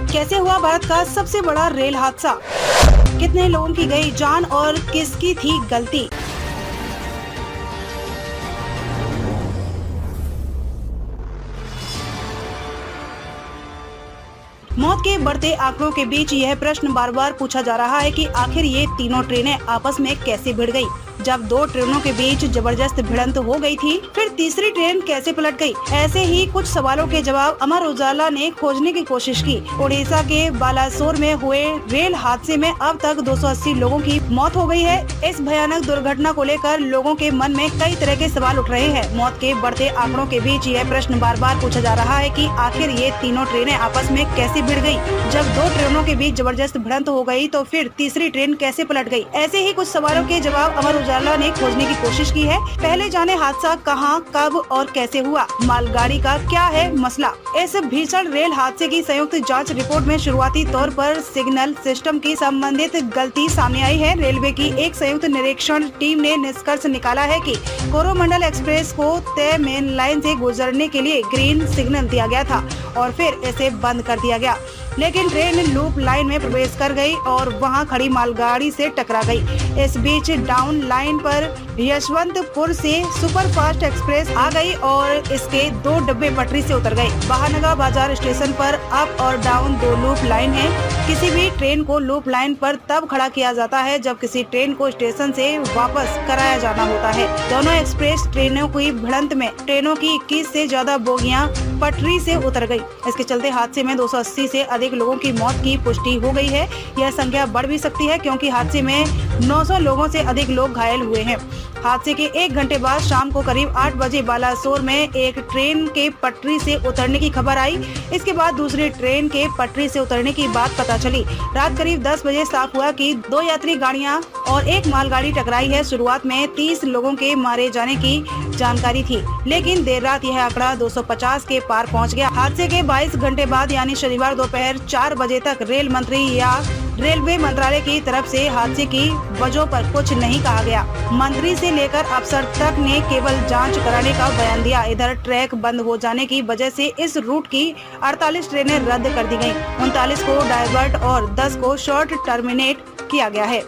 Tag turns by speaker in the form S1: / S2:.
S1: कैसे हुआ भारत का सबसे बड़ा रेल हादसा? कितने लोगों की गई जान और किसकी थी गलती? मौत के बढ़ते आंकड़ों के बीच यह प्रश्न बार बार पूछा जा रहा है कि आखिर ये तीनों ट्रेनें आपस में कैसे भिड़ गई। जब दो ट्रेनों के बीच जबरदस्त भिड़ंत हो गई थी, फिर तीसरी ट्रेन कैसे पलट गई? ऐसे ही कुछ सवालों के जवाब अमर उजाला ने खोजने की कोशिश की। उड़ीसा के बालासोर में हुए रेल हादसे में अब तक 280 लोगों की मौत हो गई है। इस भयानक दुर्घटना को लेकर लोगों के मन में कई तरह के सवाल उठ रहे हैं। मौत के बढ़ते आंकड़ों के बीच यह प्रश्न बार बार पूछा जा रहा है कि आखिर ये तीनों ट्रेनें आपस में कैसे भिड़ गई। जब दो ट्रेनों के बीच जबरदस्त भिड़ंत हो गई तो फिर तीसरी ट्रेन कैसे पलट गई? ऐसे ही कुछ सवालों के जवाब अमर उजाला ने खोजने की कोशिश की है। पहले जाने हादसा कहां, कब और कैसे हुआ? मालगाड़ी का क्या है मसला? इस भीषण रेल हादसे की संयुक्त जांच रिपोर्ट में शुरुआती तौर पर सिग्नल सिस्टम की संबंधित गलती सामने आई है। रेलवे की एक संयुक्त निरीक्षण टीम ने निष्कर्ष निकाला है कि कोरोमंडल एक्सप्रेस को तय मेन लाइन से गुजरने के लिए ग्रीन सिग्नल दिया गया था और फिर इसे बंद कर दिया गया, लेकिन ट्रेन लूप लाइन में प्रवेश कर गई और वहां खड़ी मालगाड़ी से टकरा गई। इस बीच डाउन लाइन पर यशवंतपुर से सुपरफास्ट एक्सप्रेस आ गई और इसके दो डब्बे पटरी से उतर गए। बहानगा बाजार स्टेशन पर अप और डाउन दो लूप लाइन है। किसी भी ट्रेन को लूप लाइन पर तब खड़ा किया जाता है जब किसी ट्रेन को स्टेशन से वापस कराया जाना होता है। दोनों एक्सप्रेस ट्रेनों की भिड़ंत में ट्रेनों की 21 से ज्यादा बोगियां पटरी से उतर गई। इसके चलते हादसे में 280 से अधिक लोगों की मौत की पुष्टि हो गई है। यह संख्या बढ़ भी सकती है क्योंकि हादसे में 900 लोगों से अधिक लोग घायल हुए हैं। हादसे के 1 घंटे बाद शाम को करीब 8 बजे बालासोर में एक ट्रेन के पटरी से उतरने की खबर आई। इसके बाद दूसरी ट्रेन के पटरी से उतरने की बात पता चली। रात करीब 10 बजे साफ हुआ कि 2 यात्री गाड़ियां और एक मालगाड़ी टकराई है। शुरुआत में 30 लोगों के मारे जाने की जानकारी थी, लेकिन देर रात यह आंकड़ा 250 के पार पहुंच गया। हादसे के 22 घंटे बाद यानी शनिवार दोपहर 4 बजे तक रेल मंत्री या रेलवे मंत्रालय की तरफ से हादसे की वजहों पर कुछ नहीं कहा गया। मंत्री से लेकर अफसर तक ने केवल जांच कराने का बयान दिया। इधर ट्रैक बंद हो जाने की वजह से इस रूट की 48 ट्रेनें रद्द कर दी गयी। 39 को डाइवर्ट और 10 को शॉर्ट टर्मिनेट किया गया है।